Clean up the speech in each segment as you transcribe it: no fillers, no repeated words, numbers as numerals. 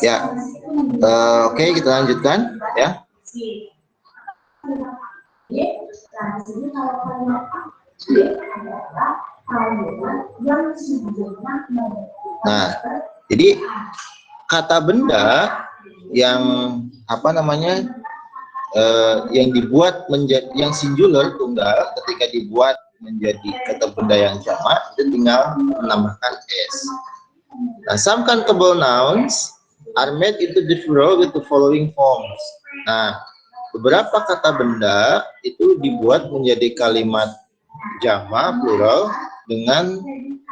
Ya, oke, kita lanjutkan ya. Nah, jadi kata benda yang apa namanya yang dibuat menjadi yang singular tunggal ketika dibuat menjadi kata benda yang jamak itu tinggal menambahkan s. Nah, some countable nouns are made into the plural with the following forms. Nah, beberapa kata benda itu dibuat menjadi kalimat jamak plural dengan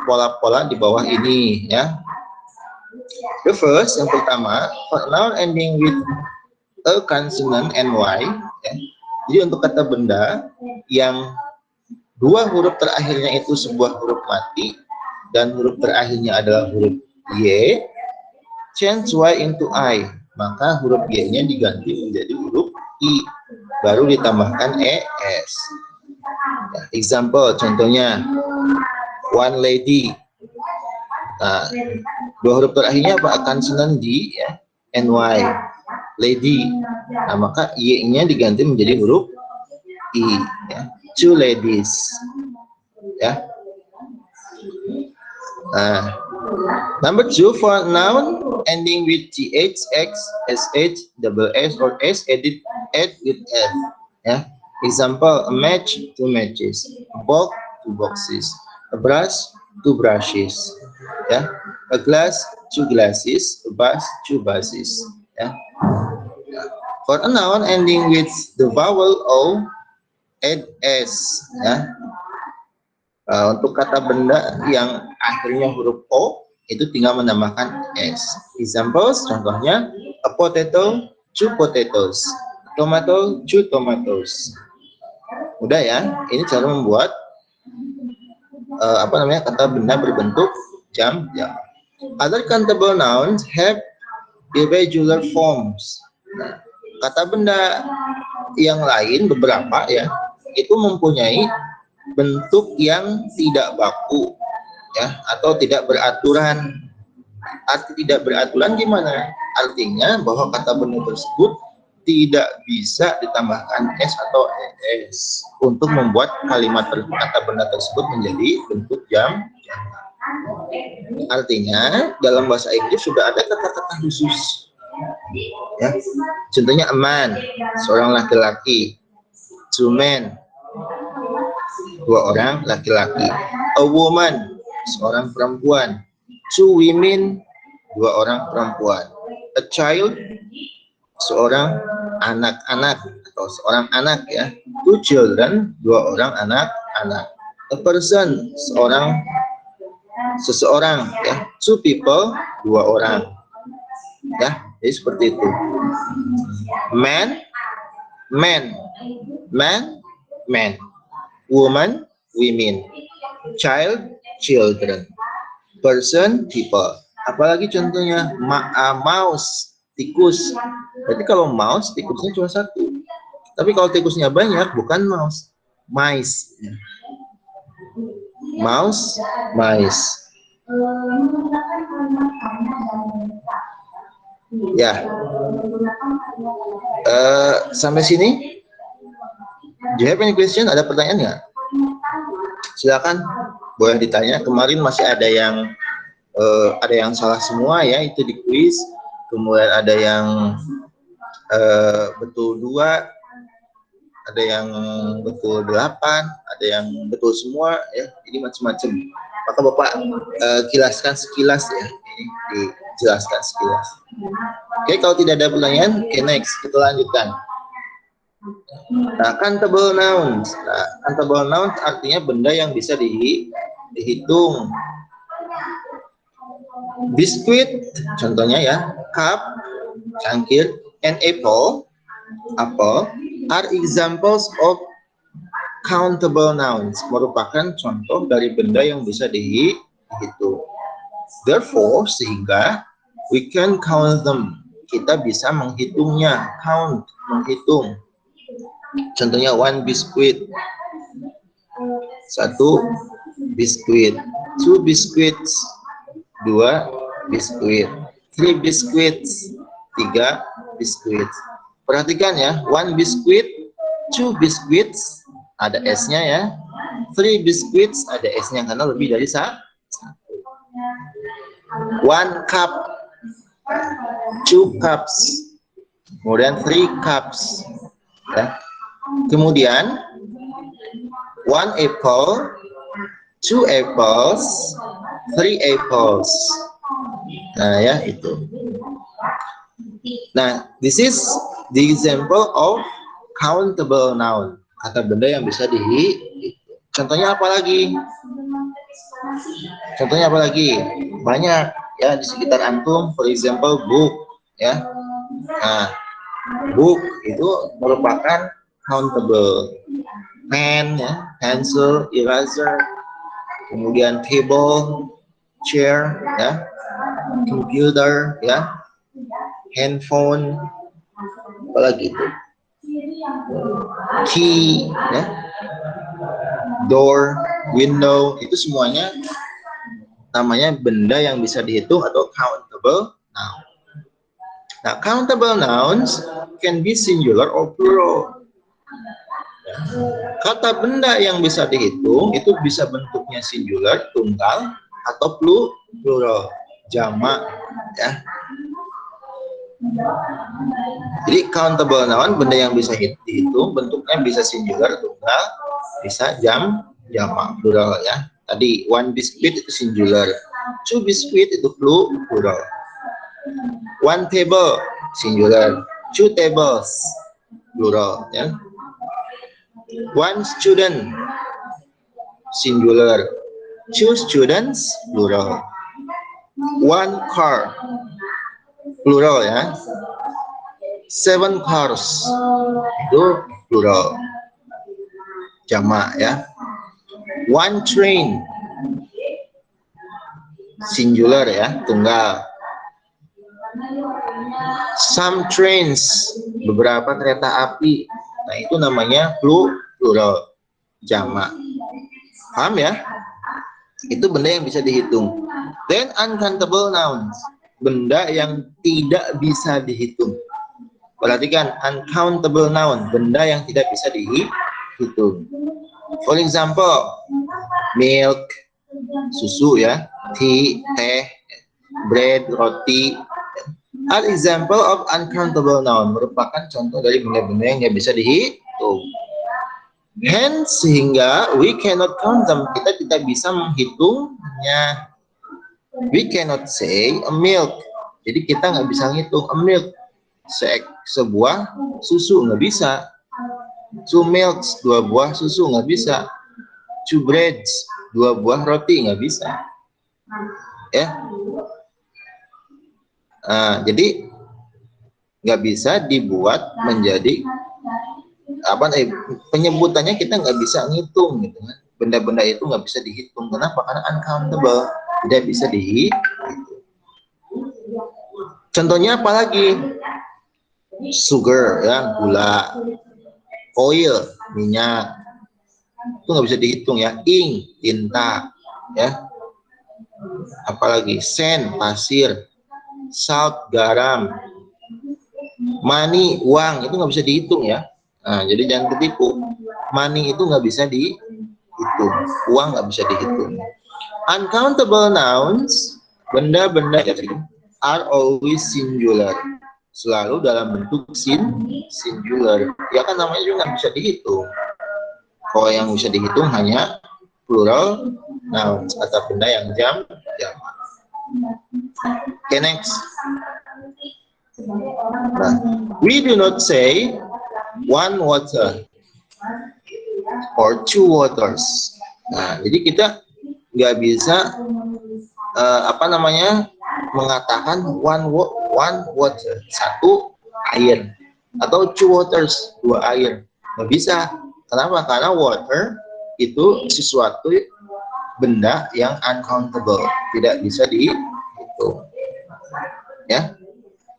pola-pola di bawah ini ya. The first, yang pertama, for noun ending with a consonant and y. Ya. Jadi untuk kata benda yang dua huruf terakhirnya itu sebuah huruf mati dan huruf terakhirnya adalah huruf y, change y into I, maka huruf y-nya diganti menjadi huruf i, baru ditambahkan es. Ya, example, contohnya one lady. Nah, dua huruf terakhirnya apa? Consonant D ya, ny, lady. Nah, maka y-nya diganti menjadi huruf i ya. Two ladies ya. Nah, number two, for noun ending with th, x, sh, double s or s added with f ya. Example, a match, two matches, a box, two boxes, a brush, two brushes ya. A glass, two glasses, a bus, two buses ya. For a noun ending with the vowel o, add s ya. Untuk kata benda yang akhirnya huruf o itu tinggal menambahkan s. Examples, contohnya a potato, two potatoes, a tomato, two tomatoes. Udah ya, ini cara membuat kata benda berbentuk jam. Other countable nouns have irregular forms. Nah, kata benda yang lain beberapa ya itu mempunyai bentuk yang tidak baku ya, atau tidak beraturan. Arti tidak beraturan gimana? Artinya bahwa kata benda tersebut tidak bisa ditambahkan s atau es untuk membuat kalimat kata benda tersebut menjadi bentuk jam. Artinya dalam bahasa Inggris sudah ada kata-kata khusus ya. Contohnya a man, seorang laki-laki, two men, dua orang laki-laki, a woman, seorang perempuan, two women, dua orang perempuan, a child, seorang anak-anak atau seorang anak ya, two children, dua orang anak-anak, a person, seseorang ya, two people, dua orang ya. Jadi seperti itu. Man, woman, women, child, children, person, people. Apalagi contohnya mouse, tikus. Berarti kalau mouse, tikusnya cuma satu. Tapi kalau tikusnya banyak, bukan mouse, mice. Mouse, mice. Ya. Sampai sini. Do you have any question? Ada pertanyaan nggak? Silakan, boleh ditanya. Kemarin masih ada yang salah semua ya, itu di quiz. Kemudian ada yang betul 2, ada yang betul 8, ada yang betul semua ya. Ini macam-macam. Maka Bapak kilaskan sekilas ya. Ini dijelaskan sekilas. Oke, kalau tidak ada pertanyaan, oke, next kita lanjutkan. Nah, countable nouns. Nah, countable nouns artinya benda yang bisa dihitung. Biskuit, contohnya ya, cup, cangkir, and apple are examples of countable nouns, merupakan contoh dari benda yang bisa dihitung. Therefore, sehingga we can count them, kita bisa menghitungnya. Count, menghitung. Contohnya one biscuit, satu biskuit, two biscuits, 2 biskuit. 3 biscuits, 3 biskuit. Perhatikan ya, 1 biscuit, 2 biscuits, ada S-nya ya. 3 biscuits, ada S-nya karena lebih dari 1. 1 cup, 2 cups, kemudian 3 cups. Ya. Kemudian 1 apple, 2 apples, 3 apples. Nah ya itu. Nah, this is the example of countable noun. Kata benda yang bisa dihitung. Contohnya apa lagi? Contohnya apa lagi? Banyak ya di sekitar antum. For example, book ya. Nah, book itu merupakan countable. Pen ya, pencil, eraser, kemudian table, chair ya, computer ya, handphone, apalagi itu, key ya, door, window, itu semuanya namanya benda yang bisa dihitung atau countable noun. Nah, countable nouns can be singular or plural. Kata benda yang bisa dihitung itu bisa bentuknya singular, tunggal, atau plural, jamak ya. Jadi countable noun, benda yang bisa dihitung, bentuknya bisa singular, tunggal, bisa jamak, plural ya. Tadi 1 biscuit itu singular, 2 biscuit itu plural. 1 table singular, 2 tables plural ya. 1 student singular, 2 students plural. 1 car plural ya. 7 cars itu plural, jamak ya. 1 train singular ya, tunggal. Some trains, beberapa kereta api. Nah, itu namanya plural, jamak. Paham ya? Itu benda yang bisa dihitung. Then uncountable nouns, benda yang tidak bisa dihitung. Perhatikan, uncountable noun, benda yang tidak bisa dihitung. For example, milk, susu ya, tea, teh, bread, roti. Are example of uncountable noun, merupakan contoh dari benda-benda yang tidak bisa dihitung. Hence, sehingga we cannot count them, kita tidak bisa menghitungnya. We cannot say a milk, jadi kita nggak bisa ngitung a milk, sebuah susu nggak bisa. 2 milks, 2 buah susu nggak bisa. 2 breads, 2 buah roti nggak bisa. Ya. Jadi nggak bisa dibuat menjadi penyebutannya, kita nggak bisa ngitung gitu kan. Benda-benda itu nggak bisa dihitung. Kenapa? Karena uncountable, tidak bisa dihitung. Contohnya apa lagi? Sugar ya, gula. Oil, minyak, itu nggak bisa dihitung ya. Ink, tinta ya. Apalagi sand, pasir. Salt, garam. Money, uang, itu nggak bisa dihitung ya. Nah, jadi jangan ketipu. Money itu nggak bisa dihitung, uang nggak bisa dihitung. Uncountable nouns, benda-benda are always singular, selalu dalam bentuk singular. Ya kan namanya juga nggak bisa dihitung. Kalau yang bisa dihitung hanya plural nouns, kata benda yang jamak. Okay, next. Nah, we do not say 1 water or 2 waters. Nah, jadi kita nggak bisa mengatakan one water, 1 air, atau 2 waters, 2 air. Nggak bisa. Kenapa? Karena water itu sesuatu benda yang uncountable, tidak bisa dihitung. Ya.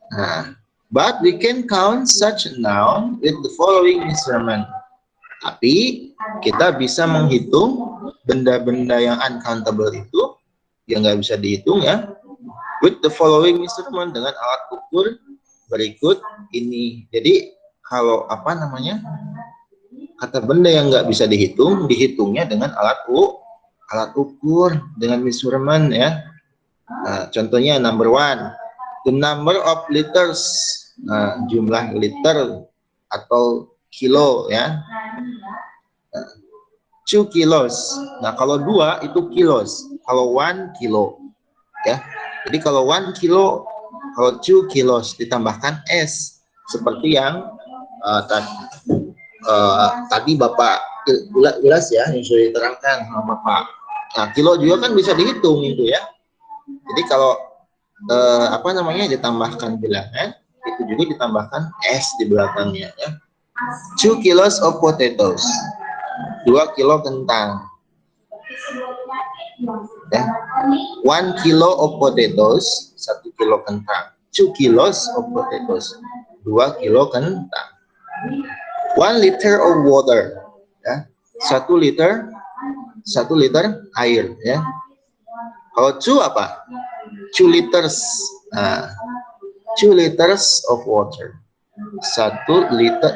Nah, but we can count such a noun with the following instrument. Tapi kita bisa menghitung benda-benda yang uncountable itu yang nggak bisa dihitung ya. With the following measurement, dengan alat ukur berikut ini. Jadi kalau apa namanya, kata benda yang nggak bisa dihitung, dihitungnya dengan alat ukur, dengan measurement ya. Nah, contohnya number one, the number of liters, jumlah liter atau kilo ya. 2 kilos. Nah, kalau 2 itu kilos, kalau 1 kilo ya. Jadi kalau 1 kilo, kalau 2 kilos ditambahkan S seperti yang tadi Bapak jelas ya, yang sudah diterangkan sama Bapak. Nah, kilo juga kan bisa dihitung itu ya. Jadi kalau apa namanya, ditambahkan bilangan, itu juga ditambahkan S di belakangnya ya. 2 kilos of potatoes, 2 kilo kentang ya. 1 kilo of potatoes, 1 kilo kentang. 2 kilos of potatoes, 2 kilo kentang. 1 liter of water ya, 1 liter air ya. Kalau 2 apa? 2 liters. Nah, 2 liters of water, 2 liter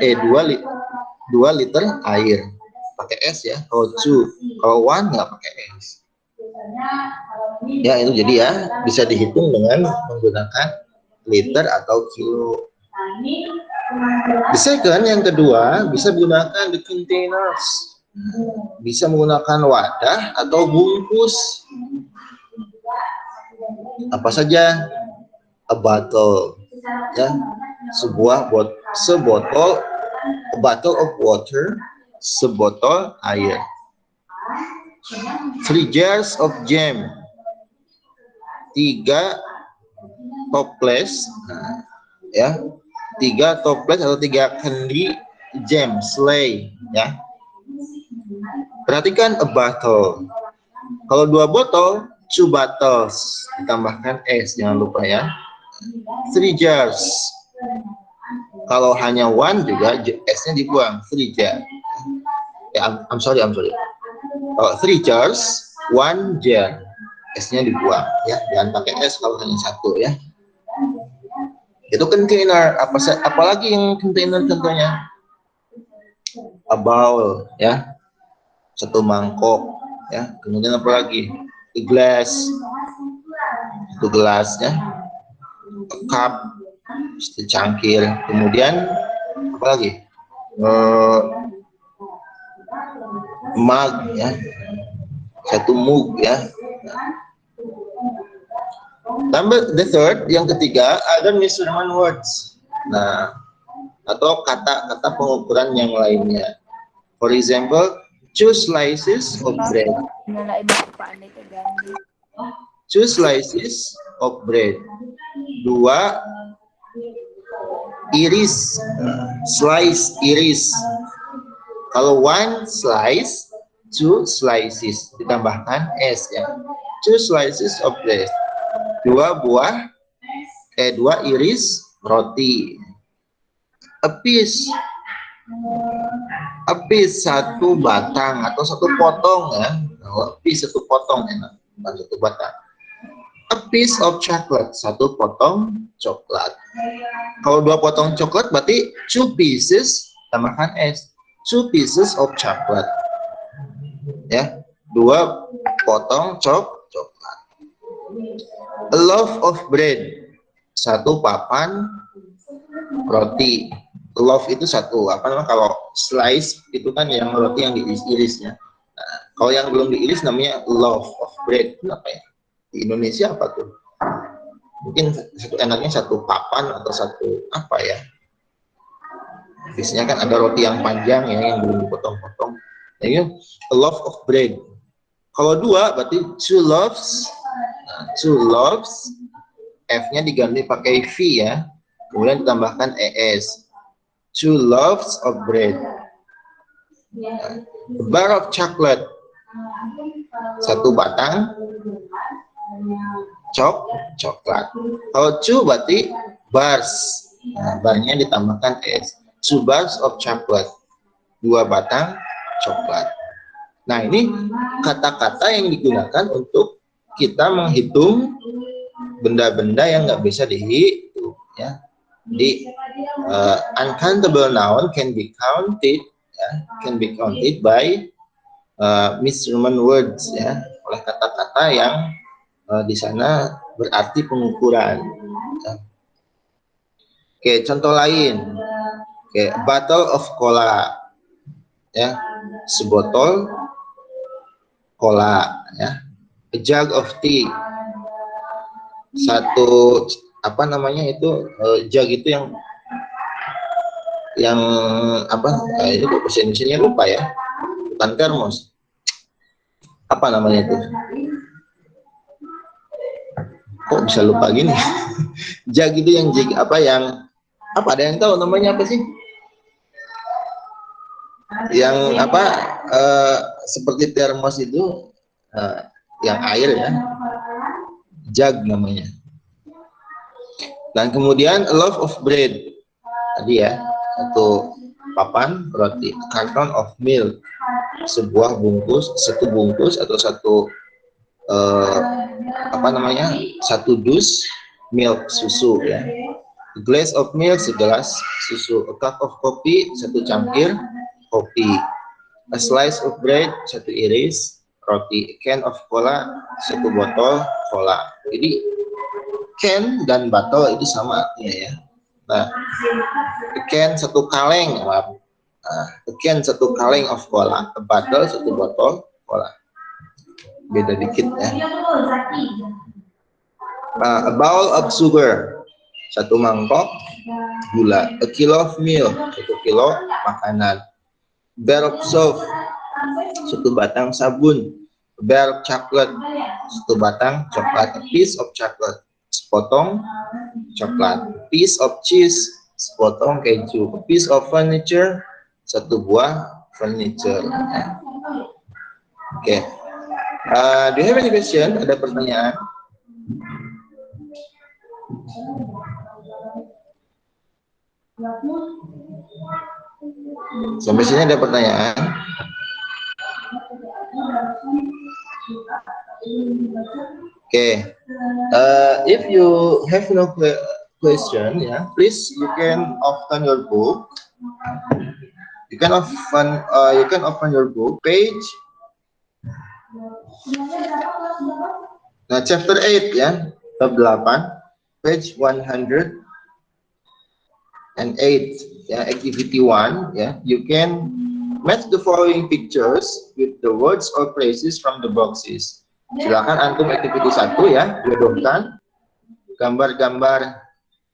air, pakai S ya. Kalau 2, kalau 1 nggak pakai S ya. Itu jadi ya, bisa dihitung dengan menggunakan liter atau kilo. The second, yang kedua, bisa menggunakan the containers, bisa menggunakan wadah atau bungkus. Apa saja? A bottle ya, sebotol, a bottle of water, sebotol air. 3 jars of jam, 3 toples ya, 3 toples atau 3 kendi jam, selai ya. Perhatikan a bottle. Kalau 2 botol, 2 bottles, ditambahkan S, jangan lupa ya. 3 jars. Kalau hanya 1 juga S-nya dibuang, 3 jar. Ya, I'm sorry. Kalau 3 jars, 1 jar, S-nya dibuang ya. Jangan pakai S kalau hanya 1 ya. Itu container. Apalagi yang container contohnya? A bowl ya, 1 mangkok ya. Kemudian apa lagi? A glass, 1 gelas ya. A cup, 1 cangkir. Kemudian apa lagi? Mug ya, 1 mug ya. Number the third, yang ketiga, ada measurement words. Nah, atau kata-kata pengukuran yang lainnya. For example, 2 slices of bread. 2 slices of bread. 2 iris, slice, iris. Kalau 1 slice, 2 slices, ditambahkan S ya. 2 slices of bread, 2 iris roti. A piece, 1 batang atau 1 potong ya. A piece, 1 potong enak, bukan 1 batang. A piece of chocolate, 1 potong coklat. Kalau 2 potong coklat berarti 2 pieces, tambahkan S. 2 pieces of chocolate ya, 2 potong coklat. A loaf of bread, 1 papan roti. Loaf itu 1 apa namanya, kalau slice itu kan yang roti yang diiris ya. Nah, kalau yang belum diiris namanya loaf of bread. Apa ya di Indonesia apa tuh? Mungkin enaknya 1 papan atau 1 apa ya. Biasanya kan ada roti yang panjang ya, yang belum dipotong-potong. Jadi a loaf of bread. Kalau 2 berarti 2 loaves. Nah, 2 loaves, F-nya diganti pakai V ya. Kemudian ditambahkan ES. 2 loaves of bread. Nah, a bar of chocolate, 1 batang coklat. Kalau 2 berarti bars. Nah, barnya ditambahkan S. 2 bars of chocolate, 2 batang coklat. Nah, ini kata-kata yang digunakan untuk kita menghitung benda-benda yang nggak bisa dihitung, ya. Jadi uncountable noun can be counted, ya, can be counted by measurement words, ya, oleh kata-kata yang di sana berarti pengukuran. Ya. Oke, contoh lain. Oke, bottle of cola, ya, sebotol cola, ya. A jug of tea, satu apa namanya itu jug itu yang apa? Itu bahasa Indonesia lupa ya, bukan termos. Apa namanya itu? Kok bisa lupa gini? Jug itu yang jig apa yang apa? Ada yang tahu namanya apa sih? Yang apa? Seperti termos itu yang air, ya. Jug namanya. Dan kemudian a loaf of bread tadi, ya, satu papan roti. A carton of milk, sebuah bungkus, satu bungkus atau satu apa namanya, satu dus milk, susu, ya. A glass of milk, segelas susu. A cup of coffee, satu cangkir kopi. A slice of bread, satu iris roti. A can of cola, satu botol cola. Jadi can dan botol itu sama artinya, ya. Nah, a can satu kaleng, maaf. A can satu kaleng of cola. A bottle satu botol cola. Beda dikit, ya. A bowl of sugar, satu mangkok gula. A kilo of milk, satu kilo makanan. Bar of soap, satu batang sabun. A bar of chocolate, satu batang coklat. A piece of chocolate, sepotong coklat. A piece of cheese, sepotong keju. A piece of furniture, satu buah furniture. Oke. Do you have any question? Ada pertanyaan? Sampai sini ada pertanyaan? Okay. If you have no question, yeah, please you can open your book. You can open your book page. Nah, chapter 8, ya, bab 8, page 108, ya, activity 1, ya. You can match the following pictures with the words or phrases from the boxes. Silakan antum activity 1, ya, jodohkan gambar-gambar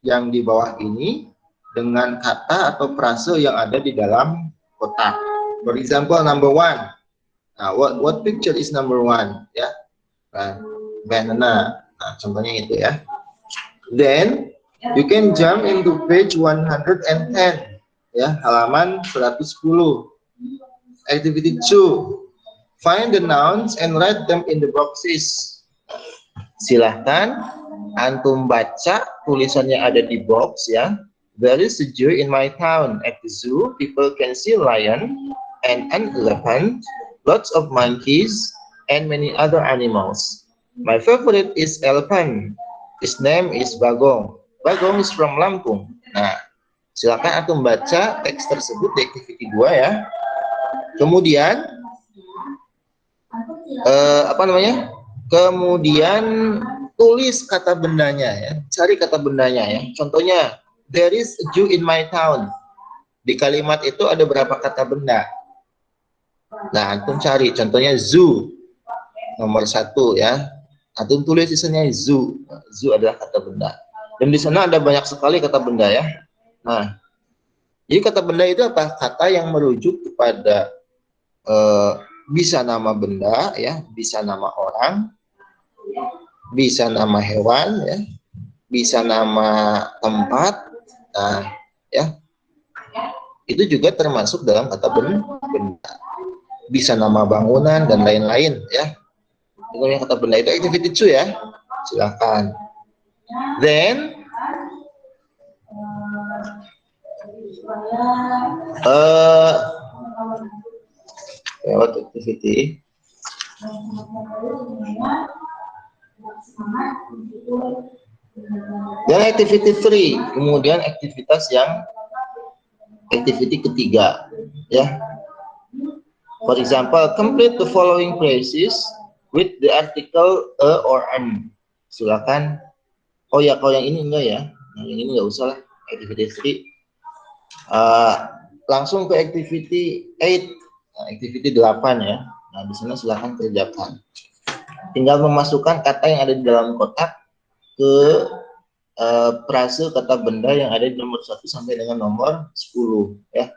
yang di bawah ini dengan kata atau frase yang ada di dalam kotak. For example, number 1. Nah, what picture is number 1, ya? Banana. Nah, contohnya itu, ya. Then you can jump into page 110, ya, halaman 110. Activity 2. Find the nouns and write them in the boxes. Silahkan antum baca tulisannya ada di box, ya. There is a zoo in my town. At the zoo, people can see lion and an elephant, lots of monkeys, and many other animals. My favorite is elephant. His name is Bagong. Bagong is from Lampung. Nah, silakan antum baca teks tersebut di activity 2, ya. Kemudian Kemudian tulis kata bendanya, ya. Cari kata bendanya, ya. Contohnya, there is a zoo in my town. Di kalimat itu ada berapa kata benda? Nah, antum cari. Contohnya zoo, nomor 1, ya. Antum tulis di sana zoo. Zoo adalah kata benda. Dan di sana ada banyak sekali kata benda, ya. Nah, jadi kata benda itu apa? Kata yang merujuk kepada bisa nama benda, ya, bisa nama orang, bisa nama hewan, ya, bisa nama tempat. Nah, ya, itu juga termasuk dalam kata benda. Bisa nama bangunan dan lain-lain, ya. Itu yang kata benda, itu activity 2, ya. Silakan. Then lewat activity. Dan activity 3, kemudian aktivitas yang activity ketiga, ya. For example, complete the following phrases with the article a or an. Silakan. Oh ya, kalau yang ini enggak ya. Yang ini enggak usah lah. Activity 3. Langsung ke activity 8. Nah, activity 8 ya. Nah, di sana silakan kerjakan. Tinggal memasukkan kata yang ada di dalam kotak ke frase kata benda yang ada di nomor 1 sampai dengan nomor 10 ya.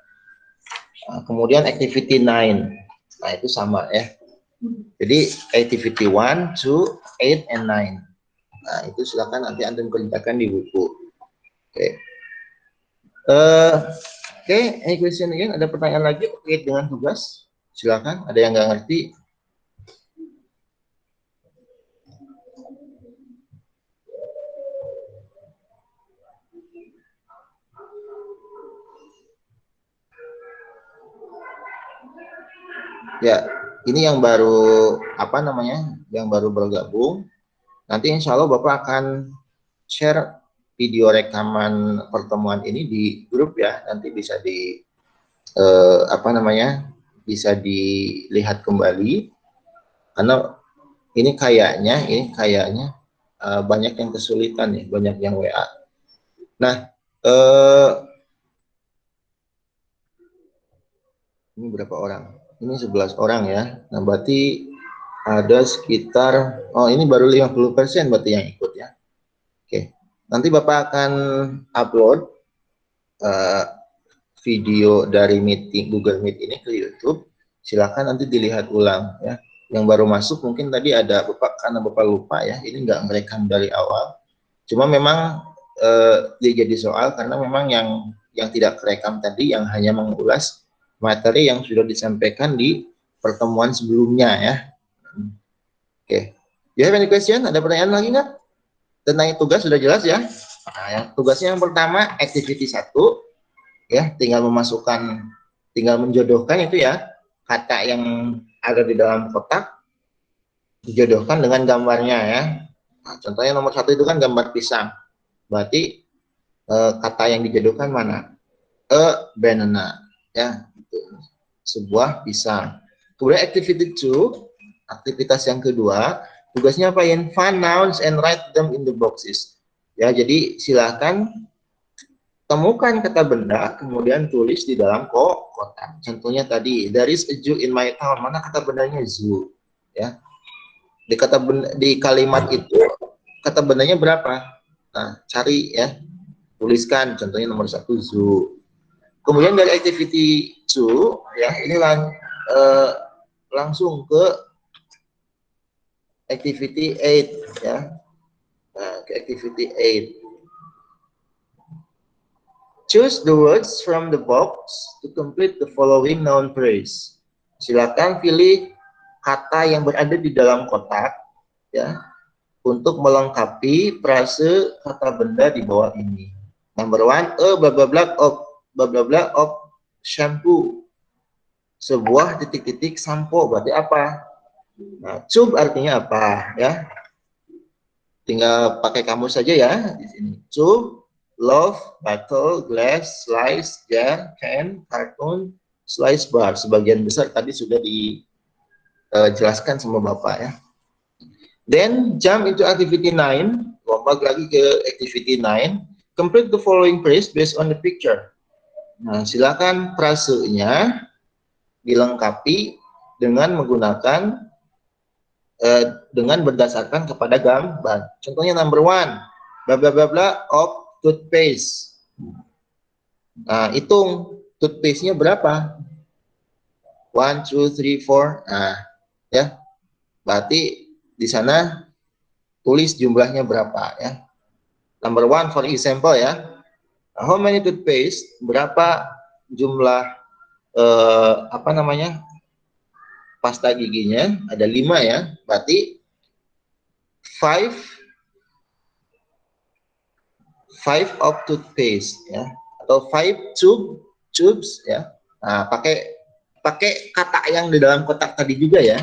Nah, kemudian activity 9. Nah, itu sama ya. Jadi activity 1, 2, 8 and 9. Nah, itu silakan nanti antum kerjakan di buku. Oke. Oke, any question again? Ada pertanyaan lagi terkait dengan tugas? Silakan, ada yang nggak ngerti? Ya, ini yang baru apa namanya? Yang baru bergabung. Nanti insya Allah Bapak akan share video rekaman pertemuan ini di grup ya. Nanti bisa di apa namanya? Bisa dilihat kembali. Karena ini kayaknya banyak yang kesulitan nih, banyak yang WA. Nah, ini berapa orang? Ini 11 orang ya. Nah, berarti ada sekitar, oh ini baru 50% berarti yang ikut ya. Oke, nanti Bapak akan upload video dari meeting Google Meet ini ke YouTube. Silakan nanti dilihat ulang ya. Yang baru masuk mungkin tadi ada Bapak, karena Bapak lupa ya, ini nggak merekam dari awal. Cuma memang dia jadi soal karena memang yang tidak kerekam tadi yang hanya mengulas materi yang sudah disampaikan di pertemuan sebelumnya ya. Oke. You have any question? Ada pertanyaan lagi nggak? Tentang tugas sudah jelas ya? Nah, yang tugasnya yang pertama activity 1 ya, tinggal menjodohkan itu ya, kata yang ada di dalam kotak dijodohkan dengan gambarnya ya. Nah, contohnya nomor 1 itu kan gambar pisang. Berarti kata yang dijodohkan mana? A banana ya. Sebuah pisang. Kemudian activity 2, aktivitas yang kedua, tugasnya apa? Find nouns and write them in the boxes. Ya, jadi silakan temukan kata benda, kemudian tulis di dalam kotak. Contohnya tadi, there is a zoo in my town. Mana kata bendanya? Zoo. Ya, di kalimat itu kata bendanya berapa? Nah, cari ya, tuliskan. Contohnya nomor 1 zoo. Kemudian dari activity 2 ya, ini langsung ke activity 8 ya. Nah, ke activity 8. Choose the words from the box to complete the following noun phrase. Silakan pilih kata yang berada di dalam kotak ya untuk melengkapi frase kata benda di bawah ini. Number 1, blah blah blah of shampoo. Sebuah titik-titik sampo berarti apa? Nah, tube artinya apa ya? Tinggal pakai kamus saja ya di sini. Tube, love, bottle, glass, slice, jar, can, cartoon, slice bar. Sebagian besar tadi sudah dijelaskan sama Bapak ya. Then jump into activity 9. Lompat lagi ke activity 9. Complete the following phrase based on the picture. Nah, silakan frasenya dilengkapi dengan menggunakan dengan berdasarkan kepada gambar. Contohnya number 1, bla bla bla bla of toothpaste. Nah, hitung toothpaste-nya berapa? 1, 2, 3, 4. Nah, ya. Berarti di sana tulis jumlahnya berapa ya. Number 1 for example ya. How many toothpaste? Berapa jumlah apa namanya? Pasta giginya? Ada 5 ya. Berarti 5 of toothpaste ya, atau 5 tubes ya. Nah, pakai kata yang di dalam kotak tadi juga ya.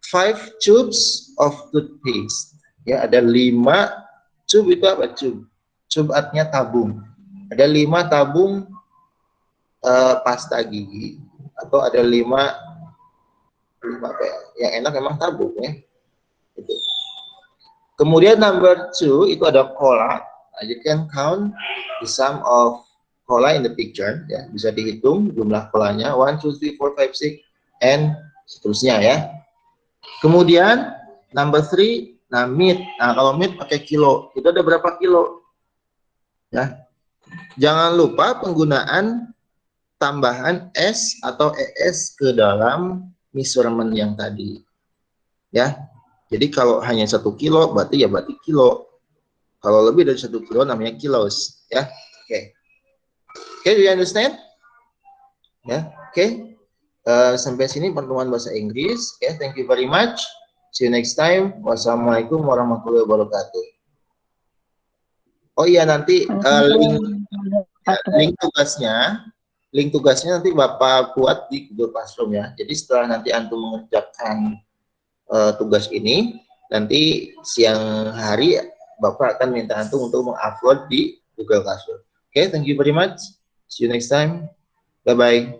5 tubes of toothpaste. Ya, ada 5 cub itu apa? Cub artinya tabung. Ada 5 tabung pasta gigi atau ada 5 apa ya? Yang enak memang tabung ya. Itu. Kemudian number 2 itu ada cola. Nah, you can count the sum of cola in the picture ya. Bisa dihitung jumlah colanya 1 2 3 4 5 6 and seterusnya ya. Kemudian number 3, nah meat. Nah, kalau meat pakai kilo. Itu ada berapa kilo? Ya. Jangan lupa penggunaan tambahan S atau ES ke dalam measurement yang tadi. Ya. Jadi kalau hanya 1 kilo berarti ya berarti kilo. Kalau lebih dari 1 kilo namanya kilos, ya. Oke. Oke, do you understand? Ya, oke. Sampai sini pertemuan bahasa Inggris. Ya, thank you very much. See you next time. Wassalamualaikum warahmatullahi wabarakatuh. Oh iya, nanti link tugasnya nanti Bapak buat di Google Classroom ya. Jadi setelah nanti antum mengerjakan tugas ini, nanti siang hari Bapak akan minta antum untuk mengupload di Google Classroom. Oke, thank you very much. See you next time. Bye-bye.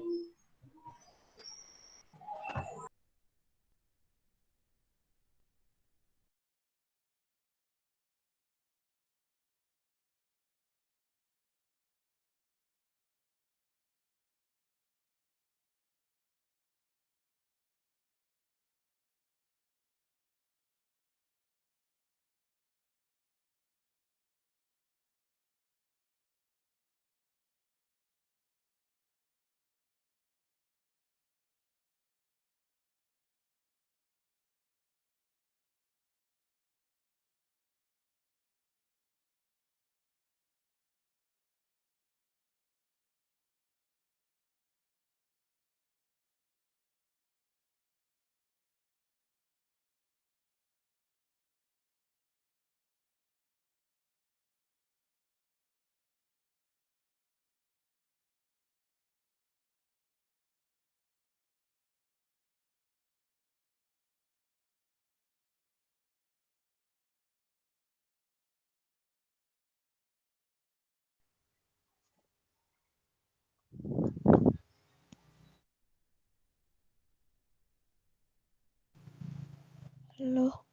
Halo.